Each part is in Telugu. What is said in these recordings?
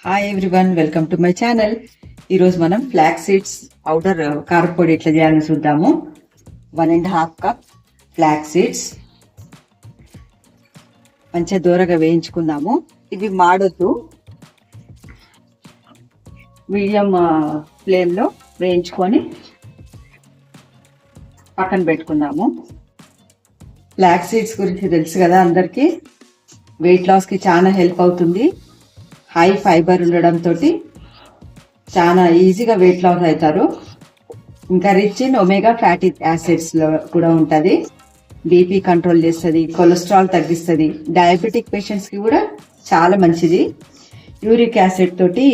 Hi everyone, welcome to my channel. ఈరోజు మనం ఫ్లాక్ సీడ్స్ పౌడర్ కారపొడి ఎట్లా చేయాలని చూద్దాము. 1.5 కప్ ఫ్లాక్ సీడ్స్ మంచిగా దూరగా వేయించుకుందాము. ఇవి మాడొద్దు, మీడియం ఫ్లేమ్లో వేయించుకొని పక్కన పెట్టుకుందాము. ఫ్లాక్ సీడ్స్ గురించి తెలుసు కదా అందరికీ. వెయిట్ లాస్కి చాలా హెల్ప్ అవుతుంది. హై ఫైబర్ ఉండడంతో చాలా ఈజీగా వెయిట్ లాస్ అవుతారు. ఇంకా రిచ్ ఇన్ ఒమేగా ఫ్యాటీ యాసిడ్స్లో కూడా ఉంటుంది. బీపీ కంట్రోల్ చేస్తుంది, కొలెస్ట్రాల్ తగ్గిస్తుంది. డయాబెటిక్ పేషెంట్స్కి కూడా చాలా మంచిది. యూరిక్ యాసిడ్ తోటి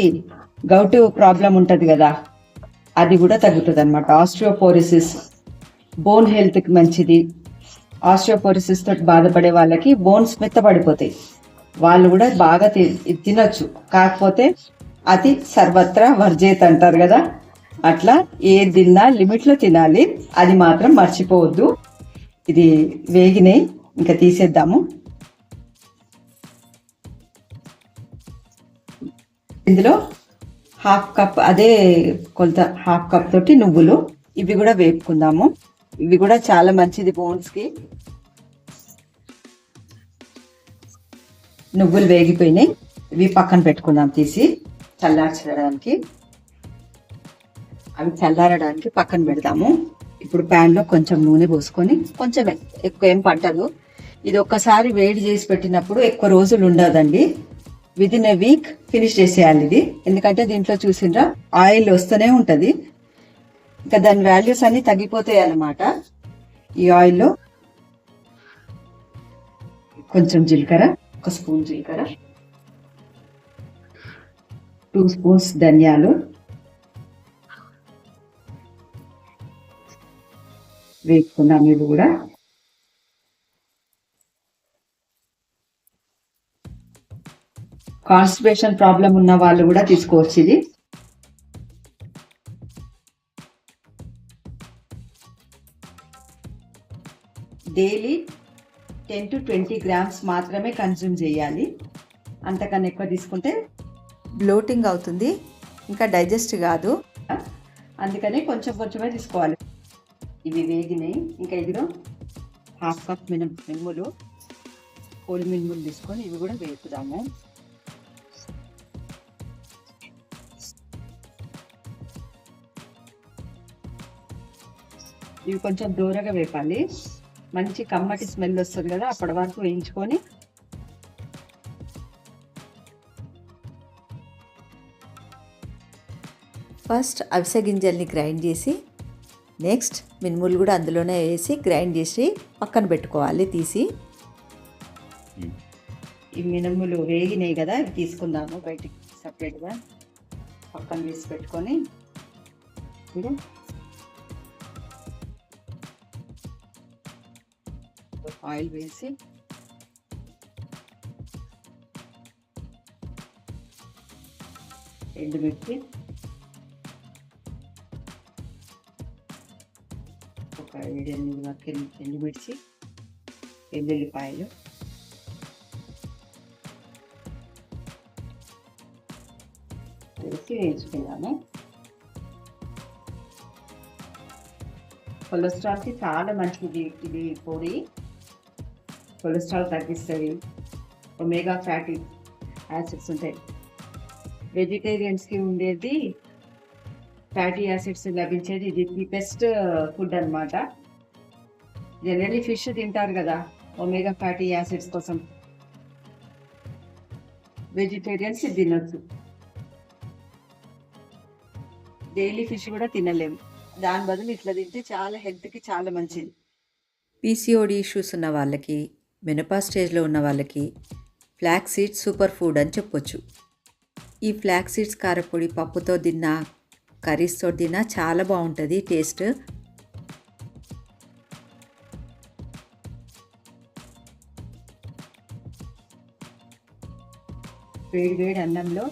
గౌటు ప్రాబ్లం ఉంటుంది కదా, అది కూడా తగ్గుతుంది అనమాట. ఆస్ట్రియోపోరోసిస్, బోన్ హెల్త్కి మంచిది. ఆస్ట్రియోపోరోసిస్ తోటి బాధపడే వాళ్ళకి బోన్స్ మెత్తబడిపోతాయి, వాళ్ళు కూడా బాగా తినొచ్చు. కాకపోతే అది సర్వత్రా వర్జేత్ అంటారు కదా, అట్లా ఏ తిన్నా లిమిట్లో తినాలి, అది మాత్రం మర్చిపోవద్దు. ఇది వేగినాయి, ఇంకా తీసేద్దాము. ఇందులో హాఫ్ కప్, అదే కొలత హాఫ్ కప్ తోటి నువ్వులు, ఇవి కూడా వేపుకుందాము. ఇవి కూడా చాలా మంచిది బోన్స్కి. నువ్వులు వేగిపోయినాయి, ఇవి పక్కన పెట్టుకుందాం తీసి చల్లార్చడానికి. అవి చల్లారడానికి పక్కన పెడదాము. ఇప్పుడు ప్యాన్లో కొంచెం నూనె పోసుకొని, కొంచెం ఎక్కువ ఏం పట్టదు. ఇది ఒక్కసారి వేడి చేసి పెట్టినప్పుడు ఎక్కువ రోజులు ఉండదండి. విదిన్ ఎ వీక్ ఫినిష్ చేసేయాలి ఇది. ఎందుకంటే దీంట్లో చూసిండ్రా ఆయిల్ వస్తూనే ఉంటుంది, ఇంకా దాని వాల్యూస్ అన్ని తగ్గిపోతాయి అన్నమాట. ఈ ఆయిల్లో కొంచెం జీలకర్ర, 1 స్పూన్ జీలకర్ర, 2 స్పూన్స్ ధనియాలు వేసుకున్నాం. ఇవి కూడా కాన్స్టిపేషన్ ప్రాబ్లం ఉన్న వాళ్ళు కూడా తీసుకోవచ్చు ఇది. డైలీ 10 to 20 గ్రామ్స్ మాత్రమే కన్జ్యూమ్ చేయాలి. అంతకన్నా ఎక్కువ తీసుకుంటే బ్లోటింగ్ అవుతుంది, ఇంకా డైజెస్ట్ కాదు. అందుకని కొంచెం కొంచెమే తీసుకోవాలి. ఇవి వేగినాయి. ఇంకా ఇదిలో హాఫ్ కప్ మినుములు, పోలి మినుములు తీసుకొని ఇవి కూడా వేపుదాము. ఇవి కొంచెం దూరగా వేపాలి, మంచి కమ్మటి స్మెల్ వస్తుంది కదా, అప్పటి వరకు వేయించుకొని ఫస్ట్ అవిసె గింజల్ని గ్రైండ్ చేసి, నెక్స్ట్ మినుములు కూడా అందులోనే వేసి గ్రైండ్ చేసి పక్కన పెట్టుకోవాలి తీసి. ఈ మినుములు వేగినాయి కదా, ఇవి తీసుకుందాము బయటికి సపరేట్గా పక్కన వేసి పెట్టుకొని. ఆయిల్ వేసి ఎండుమిర్చి, ఒక 7-8 వరకు ఎండుమిర్చి, వెల్లుల్లిపాయలు వేసి వేయించుకున్నాము. కొలెస్ట్రాల్కి చాలా మంచిది ఇది పొడి. కొలెస్ట్రాల్ తగ్గిస్తుంది, ఒమేగా ఫ్యాటీ యాసిడ్స్ ఉంటాయి. వెజిటేరియన్స్కి ఉండేది ఫ్యాటీ యాసిడ్స్ లభించేది ఇది ది బెస్ట్ ఫుడ్ అనమాట. జనరలీ ఫిష్ తింటారు కదా ఒమేగా ఫ్యాటీ యాసిడ్స్ కోసం, వెజిటేరియన్స్ ఇది తినొచ్చు. డైలీ ఫిష్ కూడా తినలేము, దాని బదులు ఇట్లా తింటే చాలా హెల్త్కి చాలా మంచిది. పీసీఓడి ఇష్యూస్ ఉన్న వాళ్ళకి, మెనోపాజ్ స్టేజ్లో ఉన్న వాళ్ళకి ఫ్లాక్ సీడ్స్ సూపర్ ఫుడ్ అని చెప్పొచ్చు. ఈ ఫ్లాక్ సీడ్స్ కారపొడి పప్పుతో తిన్నా, కర్రీస్తో తిన్నా చాలా బాగుంటుంది టేస్ట్. వేడి వేడి అన్నంలో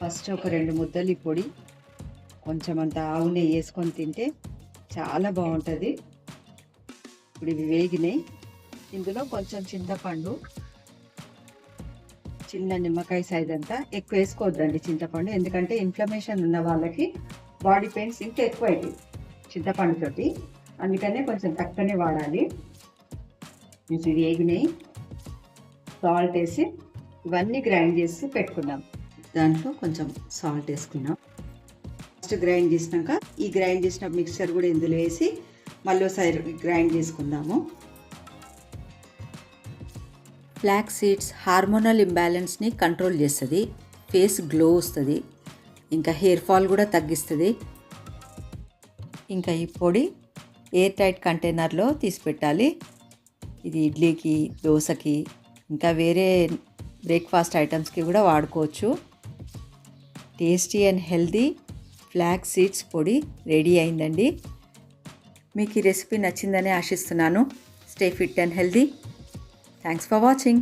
ఫస్ట్ ఒక 2 ముద్దలు ఈ పొడి, కొంచెం అంత ఆవు నెయ్యి వేసుకొని తింటే చాలా బాగుంటుంది. ఇప్పుడు ఇవి వేగినాయి. ఇందులో కొంచెం చింతపండు, చిన్న నిమ్మకాయ సైజ్ అంతా. ఎక్కువ వేసుకోవద్దండి చింతపండు, ఎందుకంటే ఇన్ఫ్లమేషన్ ఉన్న వాళ్ళకి బాడీ పెయిన్స్ ఇంకా ఎక్కువ అవుతాయి చింతపండుతోటి. అందుకనే కొంచెం తక్కువనే వాడాలి. ఇది వేగినాయి, సాల్ట్ వేసి ఇవన్నీ గ్రైండ్ చేసి పెట్టుకుందాం. దాంట్లో కొంచెం సాల్ట్ వేసుకున్నాం. ఫస్ట్ గ్రైండ్ చేసినాక ఈ గ్రైండ్ చేసిన మిక్చర్ కూడా ఇందులో వేసి మళ్ళీ ఒకసారి గ్రైండ్ చేసుకుందాము. ఫ్లాక్స్ సీడ్స్ హార్మోనల్ ఇంబ్యాలెన్స్ని కంట్రోల్ చేస్తుంది, ఫేస్ గ్లో వస్తుంది, ఇంకా హెయిర్ ఫాల్ కూడా తగ్గిస్తుంది. ఇంకా ఈ పొడి ఎయిర్ టైట్ కంటైనర్లో తీసి పెట్టాలి. ఇది ఇడ్లీకి, దోశకి, ఇంకా వేరే బ్రేక్ఫాస్ట్ ఐటమ్స్కి కూడా వాడుకోవచ్చు. Tasty and healthy flax seeds పొడి రెడీ అయిందండి. మీకు ఈ రెసిపీ నచ్చిందని ఆశిస్తున్నాను. Stay fit and healthy. Thanks for watching.